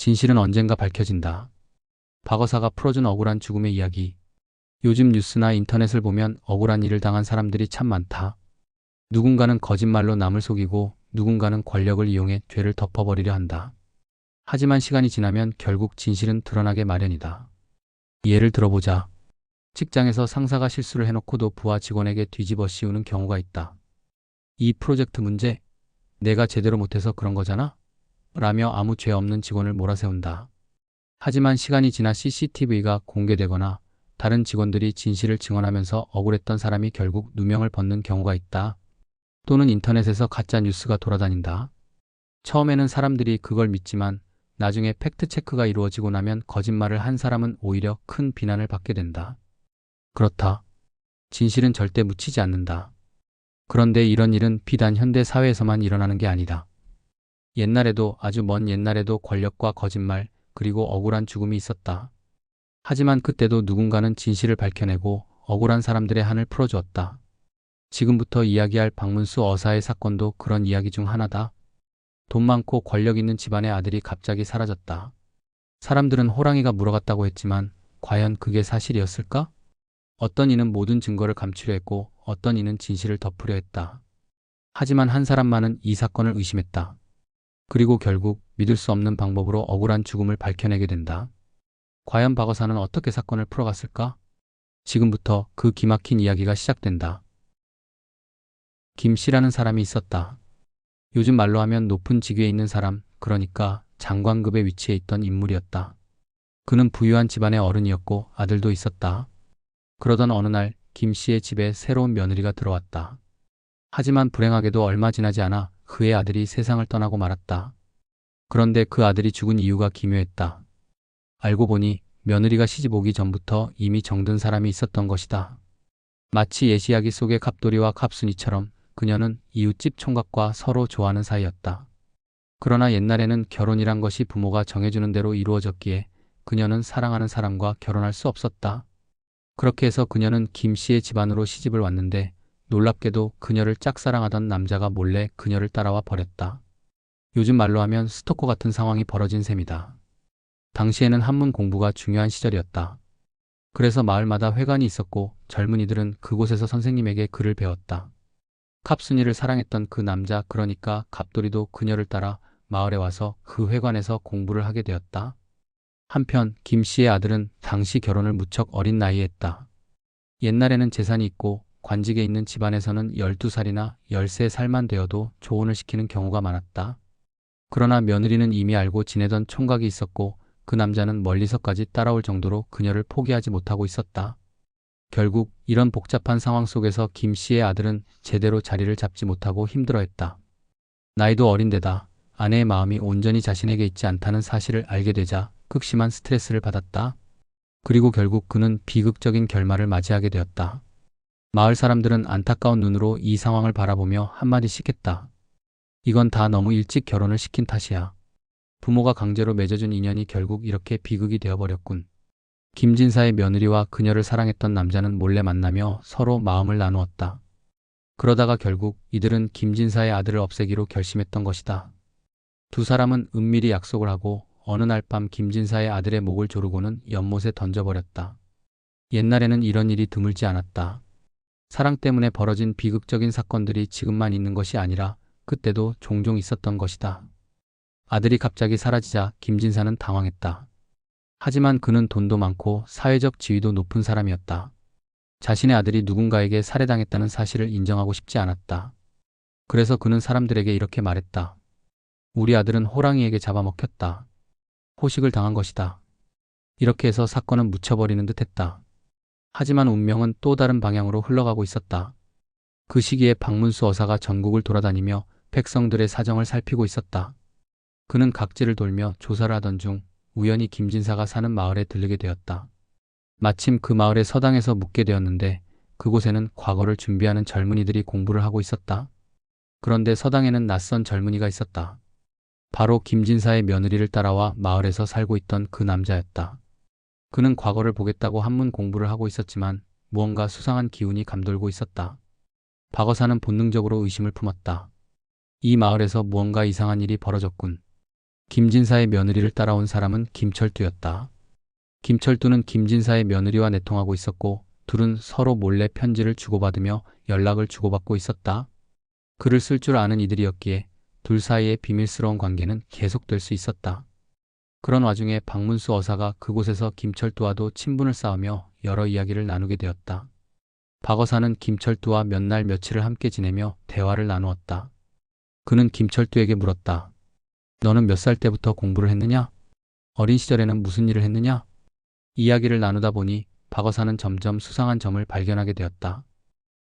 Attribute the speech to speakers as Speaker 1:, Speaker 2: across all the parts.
Speaker 1: 진실은 언젠가 밝혀진다. 박어사가 풀어준 억울한 죽음의 이야기. 요즘 뉴스나 인터넷을 보면 억울한 일을 당한 사람들이 참 많다. 누군가는 거짓말로 남을 속이고 누군가는 권력을 이용해 죄를 덮어버리려 한다. 하지만 시간이 지나면 결국 진실은 드러나게 마련이다. 예를 들어보자. 직장에서 상사가 실수를 해놓고도 부하 직원에게 뒤집어 씌우는 경우가 있다. 이 프로젝트 문제, 내가 제대로 못해서 그런 거잖아? 라며 아무 죄 없는 직원을 몰아세운다. 하지만 시간이 지나 CCTV가 공개되거나 다른 직원들이 진실을 증언하면서 억울했던 사람이 결국 누명을 벗는 경우가 있다. 또는 인터넷에서 가짜 뉴스가 돌아다닌다. 처음에는 사람들이 그걸 믿지만 나중에 팩트체크가 이루어지고 나면 거짓말을 한 사람은 오히려 큰 비난을 받게 된다. 그렇다. 진실은 절대 묻히지 않는다. 그런데 이런 일은 비단 현대 사회에서만 일어나는 게 아니다. 옛날에도, 아주 먼 옛날에도 권력과 거짓말, 그리고 억울한 죽음이 있었다. 하지만 그때도 누군가는 진실을 밝혀내고 억울한 사람들의 한을 풀어주었다. 지금부터 이야기할 박문수 어사의 사건도 그런 이야기 중 하나다. 돈 많고 권력 있는 집안의 아들이 갑자기 사라졌다. 사람들은 호랑이가 물어갔다고 했지만 과연 그게 사실이었을까? 어떤 이는 모든 증거를 감추려 했고 어떤 이는 진실을 덮으려 했다. 하지만 한 사람만은 이 사건을 의심했다. 그리고 결국 믿을 수 없는 방법으로 억울한 죽음을 밝혀내게 된다. 과연 박어사는 어떻게 사건을 풀어갔을까? 지금부터 그 기막힌 이야기가 시작된다. 김 씨라는 사람이 있었다. 요즘 말로 하면 높은 직위에 있는 사람, 그러니까 장관급의 위치에 있던 인물이었다. 그는 부유한 집안의 어른이었고 아들도 있었다. 그러던 어느 날 김 씨의 집에 새로운 며느리가 들어왔다. 하지만 불행하게도 얼마 지나지 않아 그의 아들이 세상을 떠나고 말았다. 그런데 그 아들이 죽은 이유가 기묘했다. 알고 보니 며느리가 시집 오기 전부터 이미 정든 사람이 있었던 것이다. 마치 예시이야기 속의 갑돌이와 갑순이처럼 그녀는 이웃집 총각과 서로 좋아하는 사이였다. 그러나 옛날에는 결혼이란 것이 부모가 정해주는 대로 이루어졌기에 그녀는 사랑하는 사람과 결혼할 수 없었다. 그렇게 해서 그녀는 김 씨의 집안으로 시집을 왔는데 놀랍게도 그녀를 짝사랑하던 남자가 몰래 그녀를 따라와 버렸다. 요즘 말로 하면 스토커 같은 상황이 벌어진 셈이다. 당시에는 한문 공부가 중요한 시절이었다. 그래서 마을마다 회관이 있었고 젊은이들은 그곳에서 선생님에게 글을 배웠다. 갑순이를 사랑했던 그 남자, 그러니까 갑돌이도 그녀를 따라 마을에 와서 그 회관에서 공부를 하게 되었다. 한편 김 씨의 아들은 당시 결혼을 무척 어린 나이에 했다. 옛날에는 재산이 있고 관직에 있는 집안에서는 12살이나 13살만 되어도 조혼을 시키는 경우가 많았다. 그러나 며느리는 이미 알고 지내던 총각이 있었고 그 남자는 멀리서까지 따라올 정도로 그녀를 포기하지 못하고 있었다. 결국 이런 복잡한 상황 속에서 김 씨의 아들은 제대로 자리를 잡지 못하고 힘들어했다. 나이도 어린데다 아내의 마음이 온전히 자신에게 있지 않다는 사실을 알게 되자 극심한 스트레스를 받았다. 그리고 결국 그는 비극적인 결말을 맞이하게 되었다. 마을 사람들은 안타까운 눈으로 이 상황을 바라보며 한마디씩 했다. 이건 다 너무 일찍 결혼을 시킨 탓이야. 부모가 강제로 맺어준 인연이 결국 이렇게 비극이 되어버렸군. 김진사의 며느리와 그녀를 사랑했던 남자는 몰래 만나며 서로 마음을 나누었다. 그러다가 결국 이들은 김진사의 아들을 없애기로 결심했던 것이다. 두 사람은 은밀히 약속을 하고 어느 날 밤 김진사의 아들의 목을 조르고는 연못에 던져버렸다. 옛날에는 이런 일이 드물지 않았다. 사랑 때문에 벌어진 비극적인 사건들이 지금만 있는 것이 아니라 그때도 종종 있었던 것이다. 아들이 갑자기 사라지자 김진사는 당황했다. 하지만 그는 돈도 많고 사회적 지위도 높은 사람이었다. 자신의 아들이 누군가에게 살해당했다는 사실을 인정하고 싶지 않았다. 그래서 그는 사람들에게 이렇게 말했다. 우리 아들은 호랑이에게 잡아먹혔다. 호식을 당한 것이다. 이렇게 해서 사건은 묻혀버리는 듯 했다. 하지만 운명은 또 다른 방향으로 흘러가고 있었다. 그 시기에 박문수 어사가 전국을 돌아다니며 백성들의 사정을 살피고 있었다. 그는 각지를 돌며 조사를 하던 중 우연히 김진사가 사는 마을에 들르게 되었다. 마침 그 마을의 서당에서 묵게 되었는데 그곳에는 과거를 준비하는 젊은이들이 공부를 하고 있었다. 그런데 서당에는 낯선 젊은이가 있었다. 바로 김진사의 며느리를 따라와 마을에서 살고 있던 그 남자였다. 그는 과거를 보겠다고 한문 공부를 하고 있었지만 무언가 수상한 기운이 감돌고 있었다. 박어사는 본능적으로 의심을 품었다. 이 마을에서 무언가 이상한 일이 벌어졌군. 김진사의 며느리를 따라온 사람은 김철두였다. 김철두는 김진사의 며느리와 내통하고 있었고 둘은 서로 몰래 편지를 주고받으며 연락을 주고받고 있었다. 글을 쓸 줄 아는 이들이었기에 둘 사이의 비밀스러운 관계는 계속될 수 있었다. 그런 와중에 박문수 어사가 그곳에서 김철두와도 친분을 쌓으며 여러 이야기를 나누게 되었다. 박 어사는 김철두와 몇 날 며칠을 함께 지내며 대화를 나누었다. 그는 김철두에게 물었다. 너는 몇 살 때부터 공부를 했느냐? 어린 시절에는 무슨 일을 했느냐? 이야기를 나누다 보니 박 어사는 점점 수상한 점을 발견하게 되었다.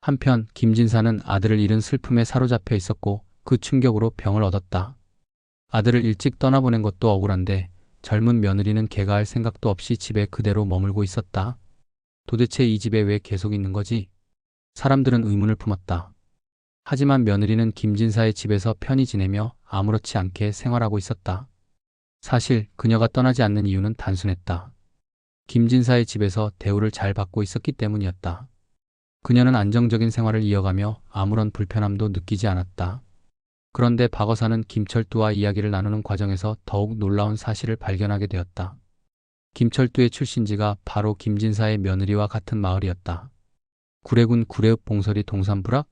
Speaker 1: 한편 김진사는 아들을 잃은 슬픔에 사로잡혀 있었고 그 충격으로 병을 얻었다. 아들을 일찍 떠나보낸 것도 억울한데 젊은 며느리는 개가 할 생각도 없이 집에 그대로 머물고 있었다. 도대체 이 집에 왜 계속 있는 거지? 사람들은 의문을 품었다. 하지만 며느리는 김진사의 집에서 편히 지내며 아무렇지 않게 생활하고 있었다. 사실 그녀가 떠나지 않는 이유는 단순했다. 김진사의 집에서 대우를 잘 받고 있었기 때문이었다. 그녀는 안정적인 생활을 이어가며 아무런 불편함도 느끼지 않았다. 그런데 박 어사는 김철두와 이야기를 나누는 과정에서 더욱 놀라운 사실을 발견하게 되었다. 김철두의 출신지가 바로 김진사의 며느리와 같은 마을이었다. 구례군 구례읍 봉설이 동산부락?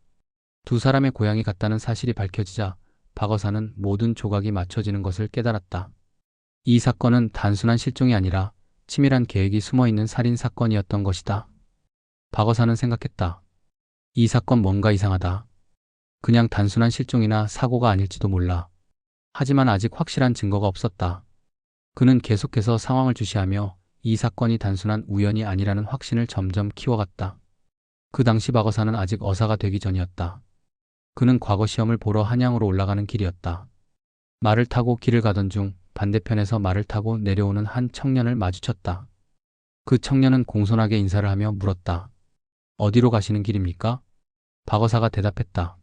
Speaker 1: 두 사람의 고향이 같다는 사실이 밝혀지자 박 어사는 모든 조각이 맞춰지는 것을 깨달았다. 이 사건은 단순한 실종이 아니라 치밀한 계획이 숨어있는 살인사건이었던 것이다. 박 어사는 생각했다. 이 사건 뭔가 이상하다. 그냥 단순한 실종이나 사고가 아닐지도 몰라. 하지만 아직 확실한 증거가 없었다. 그는 계속해서 상황을 주시하며 이 사건이 단순한 우연이 아니라는 확신을 점점 키워갔다. 그 당시 박 어사는 아직 어사가 되기 전이었다. 그는 과거 시험을 보러 한양으로 올라가는 길이었다. 말을 타고 길을 가던 중 반대편에서 말을 타고 내려오는 한 청년을 마주쳤다. 그 청년은 공손하게 인사를 하며 물었다. 어디로 가시는 길입니까? 박 어사가 대답했다.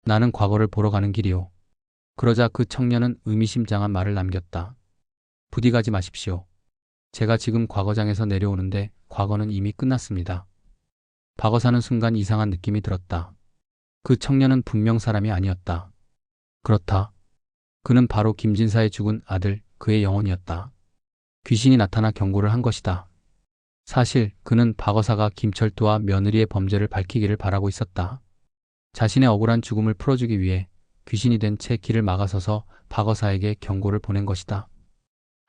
Speaker 1: 나는 과거를 보러 가는 길이요. 그러자 그 청년은 의미심장한 말을 남겼다. 부디 가지 마십시오. 제가 지금 과거장에서 내려오는데 과거는 이미 끝났습니다. 박 어사는 순간 이상한 느낌이 들었다. 그 청년은 분명 사람이 아니었다. 그렇다. 그는 바로 김진사의 죽은 아들, 그의 영혼이었다. 귀신이 나타나 경고를 한 것이다. 사실 그는 박 어사가 김철두와 며느리의 범죄를 밝히기를 바라고 있었다. 자신의 억울한 죽음을 풀어주기 위해 귀신이 된 채 길을 막아서서 박 어사에게 경고를 보낸 것이다.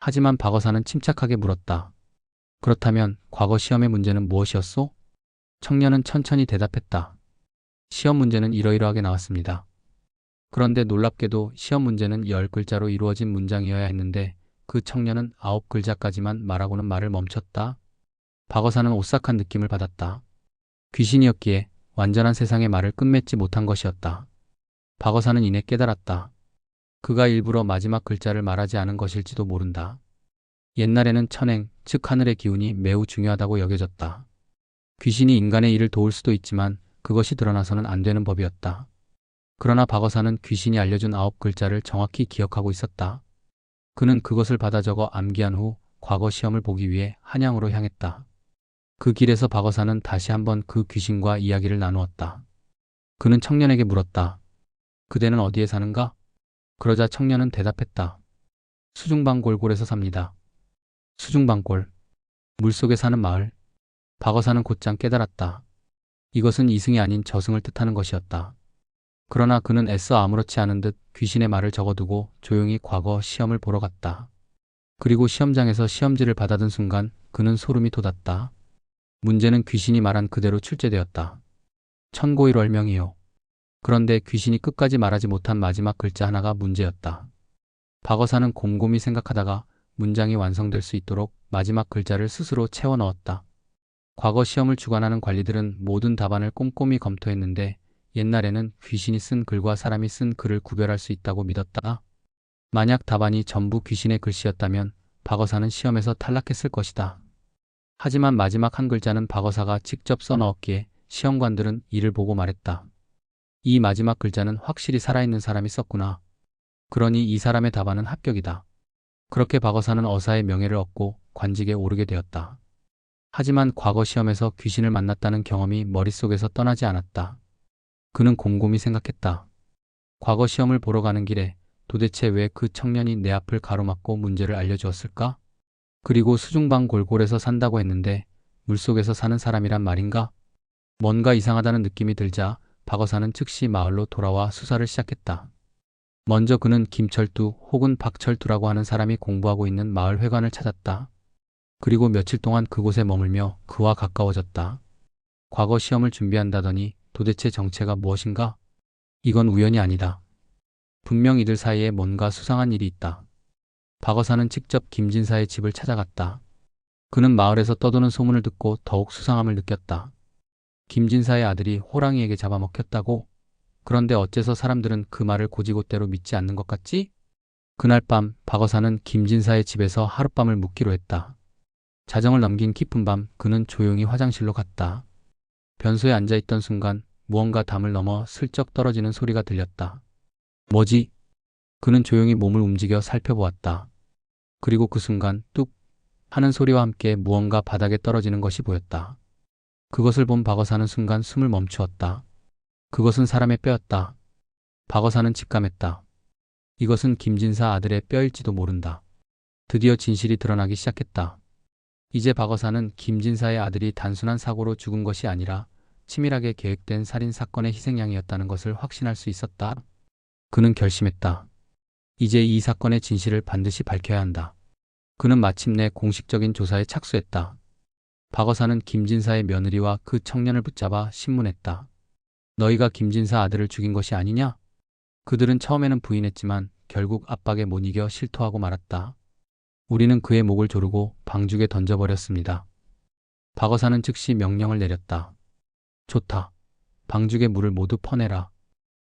Speaker 1: 하지만 박 어사는 침착하게 물었다. 그렇다면 과거 시험의 문제는 무엇이었소? 청년은 천천히 대답했다. 시험 문제는 이러이러하게 나왔습니다. 그런데 놀랍게도 시험 문제는 10글자로 이루어진 문장이어야 했는데 그 청년은 9글자까지만 말하고는 말을 멈췄다. 박 어사는 오싹한 느낌을 받았다. 귀신이었기에 완전한 세상의 말을 끝맺지 못한 것이었다. 박 어사는 이내 깨달았다. 그가 일부러 마지막 글자를 말하지 않은 것일지도 모른다. 옛날에는 천행, 즉 하늘의 기운이 매우 중요하다고 여겨졌다. 귀신이 인간의 일을 도울 수도 있지만 그것이 드러나서는 안 되는 법이었다. 그러나 박 어사는 귀신이 알려준 9글자를 정확히 기억하고 있었다. 그는 그것을 받아 적어 암기한 후 과거 시험을 보기 위해 한양으로 향했다. 그 길에서 박 어사는 다시 한번 그 귀신과 이야기를 나누었다. 그는 청년에게 물었다. 그대는 어디에 사는가? 그러자 청년은 대답했다. 수중방골골에서 삽니다. 수중방골. 물속에 사는 마을. 박 어사는 곧장 깨달았다. 이것은 이승이 아닌 저승을 뜻하는 것이었다. 그러나 그는 애써 아무렇지 않은 듯 귀신의 말을 적어두고 조용히 과거 시험을 보러 갔다. 그리고 시험장에서 시험지를 받아든 순간 그는 소름이 돋았다. 문제는 귀신이 말한 그대로 출제되었다. 천고일월명이요. 그런데 귀신이 끝까지 말하지 못한 마지막 글자 하나가 문제였다. 박 어사는 곰곰이 생각하다가 문장이 완성될 수 있도록 마지막 글자를 스스로 채워 넣었다. 과거 시험을 주관하는 관리들은 모든 답안을 꼼꼼히 검토했는데 옛날에는 귀신이 쓴 글과 사람이 쓴 글을 구별할 수 있다고 믿었다. 만약 답안이 전부 귀신의 글씨였다면 박 어사는 시험에서 탈락했을 것이다. 하지만 마지막 한 글자는 박 어사가 직접 써넣었기에 시험관들은 이를 보고 말했다. 이 마지막 글자는 확실히 살아있는 사람이 썼구나. 그러니 이 사람의 답안은 합격이다. 그렇게 박 어사는 어사의 명예를 얻고 관직에 오르게 되었다. 하지만 과거 시험에서 귀신을 만났다는 경험이 머릿속에서 떠나지 않았다. 그는 곰곰이 생각했다. 과거 시험을 보러 가는 길에 도대체 왜 그 청년이 내 앞을 가로막고 문제를 알려주었을까? 그리고 수중방 골골에서 산다고 했는데 물속에서 사는 사람이란 말인가? 뭔가 이상하다는 느낌이 들자 박어사는 즉시 마을로 돌아와 수사를 시작했다. 먼저 그는 김철두 혹은 박철두라고 하는 사람이 공부하고 있는 마을 회관을 찾았다. 그리고 며칠 동안 그곳에 머물며 그와 가까워졌다. 과거 시험을 준비한다더니 도대체 정체가 무엇인가? 이건 우연이 아니다. 분명 이들 사이에 뭔가 수상한 일이 있다. 박어사는 직접 김진사의 집을 찾아갔다. 그는 마을에서 떠도는 소문을 듣고 더욱 수상함을 느꼈다. 김진사의 아들이 호랑이에게 잡아먹혔다고? 그런데 어째서 사람들은 그 말을 곧이곧대로 믿지 않는 것 같지? 그날 밤 박어사는 김진사의 집에서 하룻밤을 묵기로 했다. 자정을 넘긴 깊은 밤 그는 조용히 화장실로 갔다. 변소에 앉아있던 순간 무언가 담을 넘어 슬쩍 떨어지는 소리가 들렸다. 뭐지? 그는 조용히 몸을 움직여 살펴보았다. 그리고 그 순간 뚝 하는 소리와 함께 무언가 바닥에 떨어지는 것이 보였다. 그것을 본 박어사는 순간 숨을 멈추었다. 그것은 사람의 뼈였다. 박어사는 직감했다. 이것은 김진사 아들의 뼈일지도 모른다. 드디어 진실이 드러나기 시작했다. 이제 박어사는 김진사의 아들이 단순한 사고로 죽은 것이 아니라 치밀하게 계획된 살인 사건의 희생양이었다는 것을 확신할 수 있었다. 그는 결심했다. 이제 이 사건의 진실을 반드시 밝혀야 한다. 그는 마침내 공식적인 조사에 착수했다. 박어사는 김진사의 며느리와 그 청년을 붙잡아 신문했다. 너희가 김진사 아들을 죽인 것이 아니냐? 그들은 처음에는 부인했지만 결국 압박에 못 이겨 실토하고 말았다. 우리는 그의 목을 조르고 방죽에 던져버렸습니다. 박어사는 즉시 명령을 내렸다. 좋다. 방죽에 물을 모두 퍼내라.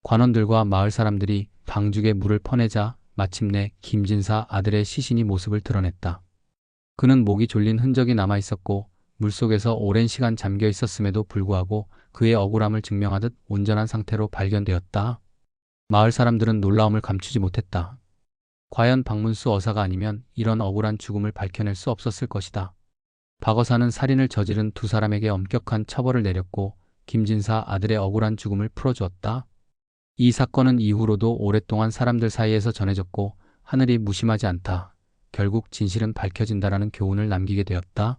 Speaker 1: 관원들과 마을 사람들이 방죽에 물을 퍼내자 마침내 김진사 아들의 시신이 모습을 드러냈다. 그는 목이 졸린 흔적이 남아 있었고 물속에서 오랜 시간 잠겨 있었음에도 불구하고 그의 억울함을 증명하듯 온전한 상태로 발견되었다. 마을 사람들은 놀라움을 감추지 못했다. 과연 박문수 어사가 아니면 이런 억울한 죽음을 밝혀낼 수 없었을 것이다. 박어사는 살인을 저지른 두 사람에게 엄격한 처벌을 내렸고 김진사 아들의 억울한 죽음을 풀어주었다. 이 사건은 이후로도 오랫동안 사람들 사이에서 전해졌고 하늘이 무심하지 않다. 결국 진실은 밝혀진다라는 교훈을 남기게 되었다.